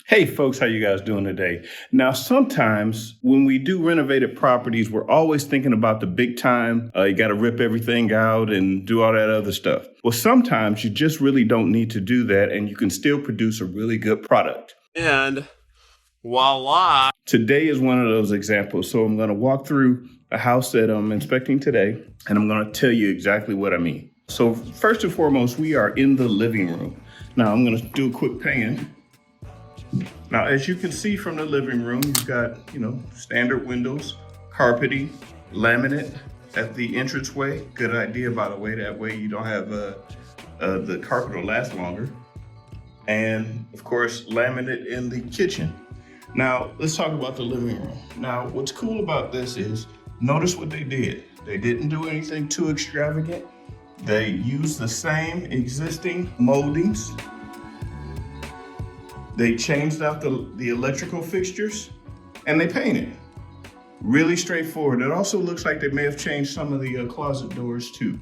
Hey folks, how you guys doing today? Now, sometimes when we do renovated properties, we're always thinking about the big time. You got to rip everything out and do all that other stuff. Well, sometimes you just really don't need to do that, and you can still produce a really good product. And voila. Today is one of those examples. So I'm going to walk through a house that I'm inspecting today, and I'm going to tell you exactly what I mean. So first and foremost, we are in the living room. Now I'm going to do a quick pan. Now, as you can see from the living room, you've got, standard windows, carpeting, laminate at the entranceway. Good idea, by the way. That way you don't have the carpet will last longer. And of course, laminate in the kitchen. Now, let's talk about the living room. Now, what's cool about this is, notice what they did. They didn't do anything too extravagant. They used the same existing moldings. They changed out the electrical fixtures and they painted. Really straightforward. It also looks like they may have changed some of the closet doors too.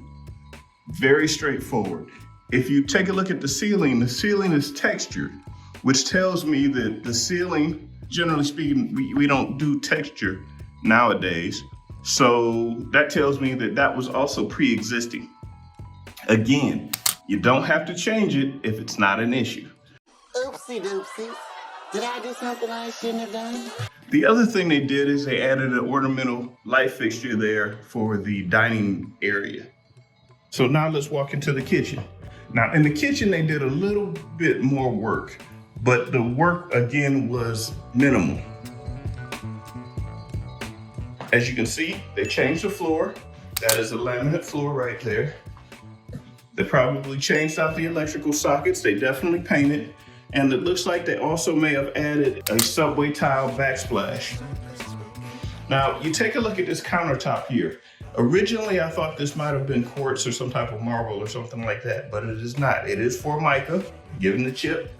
Very straightforward. If you take a look at the ceiling is textured, which tells me that the ceiling, generally speaking, we don't do texture nowadays. So that tells me that was also pre-existing. Again, you don't have to change it if it's not an issue. Oopsie doopsie. Did I do something I shouldn't have done? The other thing they did is they added an ornamental light fixture there for the dining area. So now let's walk into the kitchen. Now in the kitchen, they did a little bit more work, but the work again was minimal. As you can see, they changed the floor. That is a laminate floor right there. They probably changed out the electrical sockets. They definitely painted. And it looks like they also may have added a subway tile backsplash. Now, you take a look at this countertop here. Originally, I thought this might have been quartz or some type of marble or something like that, but it is not. It is Formica, given the chip,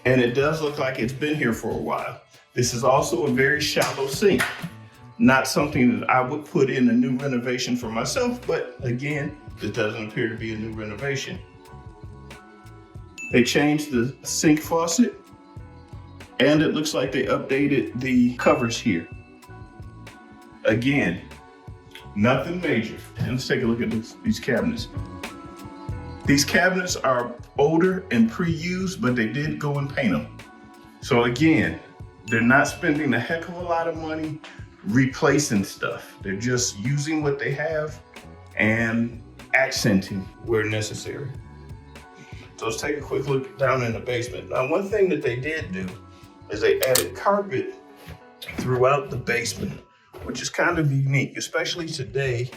and it does look like it's been here for a while. This is also a very shallow sink. Not something that I would put in a new renovation for myself, but again, this doesn't appear to be a new renovation. They changed the sink faucet, and it looks like they updated the covers here. Again, nothing major. And let's take a look at these cabinets. These cabinets are older and pre-used, but they did go and paint them. So again, they're not spending a heck of a lot of money replacing stuff. They're just using what they have and accenting where necessary. So let's take a quick look down in the basement. Now, one thing that they did do is they added carpet throughout the basement, which is kind of unique, especially today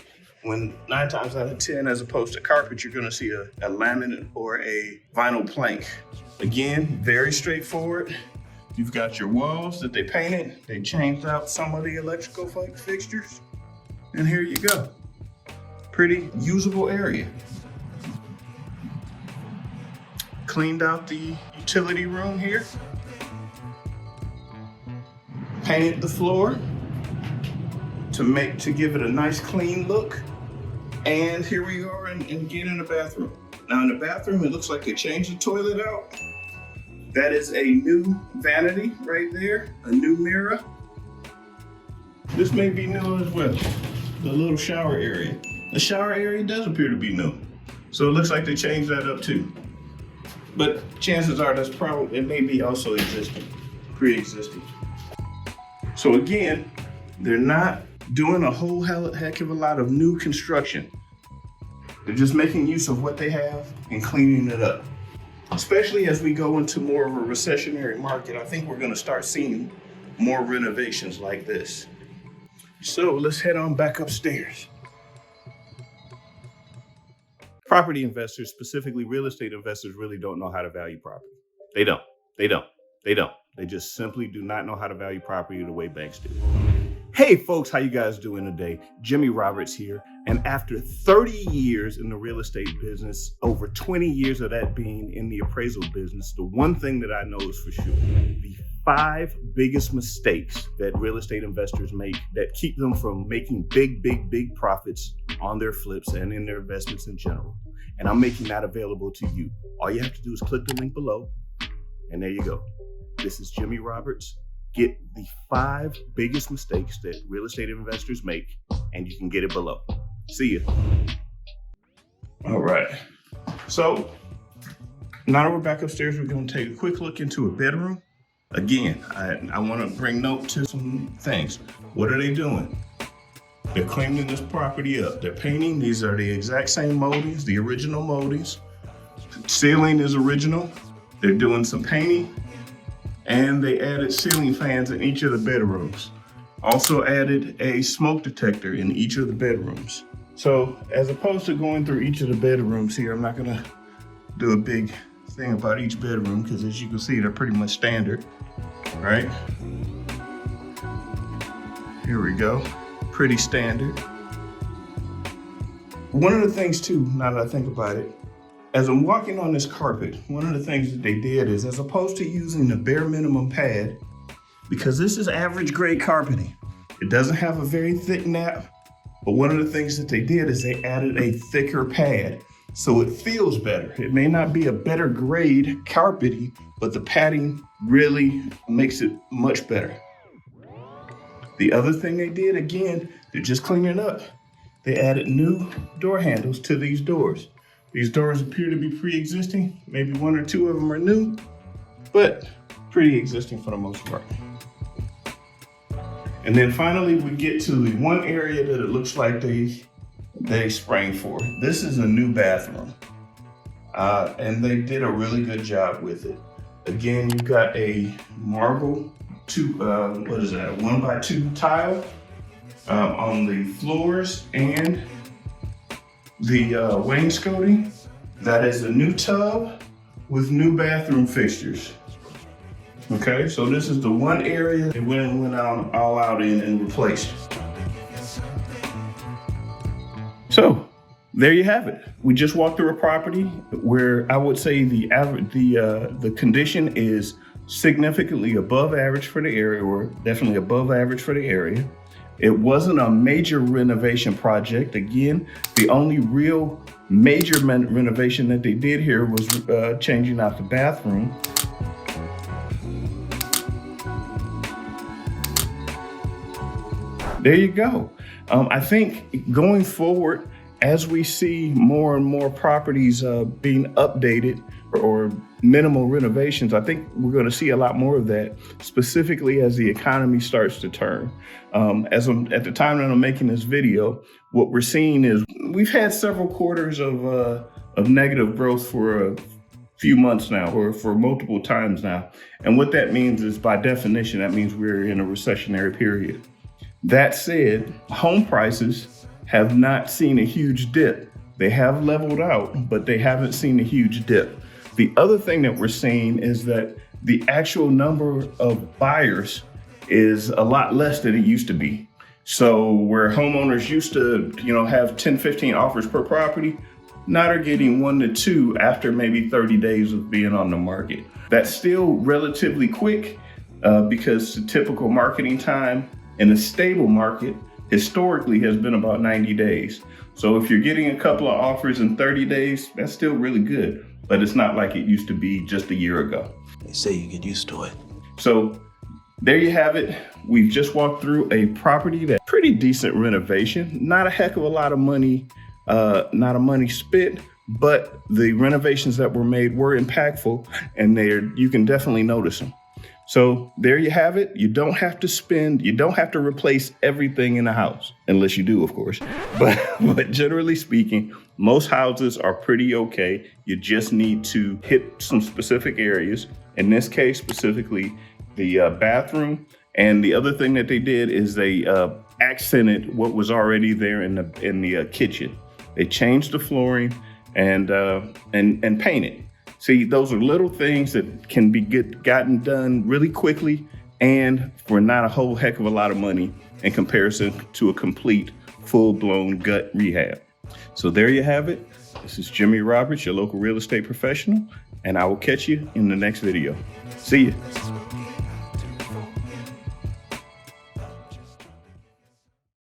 when 9 times out of 10, as opposed to carpet, you're gonna see a laminate or a vinyl plank. Again, very straightforward. You've got your walls that they painted. They changed out some of the electrical fixtures. And here you go. Pretty usable area. Cleaned out the utility room here. Painted the floor to give it a nice clean look. And here we are again in the bathroom. Now in the bathroom, it looks like they changed the toilet out. That is a new vanity right there, a new mirror. This may be new as well, the little shower area. The shower area does appear to be new. So it looks like they changed that up too. But chances are it may be also pre-existing. So again, they're not doing a whole heck of a lot of new construction. They're just making use of what they have and cleaning it up. Especially as we go into more of a recessionary market, I think we're gonna start seeing more renovations like this. So let's head on back upstairs. Property investors, specifically real estate investors, really don't know how to value property. They don't. They just simply do not know how to value property the way banks do. Hey folks, how you guys doing today? Jimmy Roberts here. And after 30 years in the real estate business, over 20 years of that being in the appraisal business, the one thing that I know is for sure, the 5 biggest mistakes that real estate investors make that keep them from making big profits on their flips and in their investments in general. And I'm making that available to you. All you have to do is click the link below, and there you go. This is Jimmy Roberts. Get the 5 biggest mistakes that real estate investors make, and you can get it below. See you. All right. So now that we're back upstairs, we're going to take a quick look into a bedroom. Again, I want to bring note to some things. What are they doing? They're cleaning this property up. They're painting. These are the exact same moldings, the original moldings. Ceiling is original. They're doing some painting, and they added ceiling fans in each of the bedrooms. Also added a smoke detector in each of the bedrooms. So as opposed to going through each of the bedrooms here, I'm not gonna do a big thing about each bedroom because as you can see, they're pretty much standard, right? Here we go, pretty standard. One of the things too, now that I think about it, as I'm walking on this carpet, one of the things that they did is, as opposed to using the bare minimum pad, because this is average grade carpeting, it doesn't have a very thick nap, but one of the things that they did is they added a thicker pad, so it feels better. It may not be a better grade carpeting, but the padding really makes it much better. The other thing they did, again, they're just cleaning it up. They added new door handles to these doors. These doors appear to be pre-existing. Maybe 1 or 2 of them are new, but pretty existing for the most part. And then finally, we get to the one area that it looks like they sprang for. This is a new bathroom, and they did a really good job with it. Again, you've got a marble 1x2 tile on the floors and the wainscoting. That is a new tub with new bathroom fixtures. Okay, so this is the one area they went all out in and replaced. So there you have it. We just walked through a property where I would say the condition is significantly above average for the area, or definitely above average for the area. It wasn't a major renovation project. Again, the only real major renovation that they did here was changing out the bathroom. There you go. I think going forward, as we see more and more properties being updated or minimal renovations, I think we're going to see a lot more of that, specifically as the economy starts to turn. At the time that I'm making this video, what we're seeing is we've had several quarters of negative growth for a few months now, or for multiple times now. And what that means is, by definition, that means we're in a recessionary period. That said, home prices have not seen a huge dip. They have leveled out, but they haven't seen a huge dip. The other thing that we're seeing is that the actual number of buyers is a lot less than it used to be. So where homeowners used to, have 10, 15 offers per property, now they're getting 1 to 2 after maybe 30 days of being on the market. That's still relatively quick because the typical marketing time in a stable market historically has been about 90 days. So if you're getting a couple of offers in 30 days, that's still really good, but it's not like it used to be just a year ago. They say you get used to it. So there you have it. We've just walked through a property that's pretty decent renovation, not a heck of a lot of money, not a money spent, but the renovations that were made were impactful, and you can definitely notice them. So there you have it. You don't have to replace everything in the house, unless you do, of course. But generally speaking, most houses are pretty okay. You just need to hit some specific areas. In this case, specifically the bathroom. And the other thing that they did is they accented what was already there in the kitchen. They changed the flooring and painted. See, those are little things that can be gotten done really quickly and for not a whole heck of a lot of money in comparison to a complete full-blown gut rehab. So there you have it. This is Jimmy Roberts, your local real estate professional, and I will catch you in the next video. See you.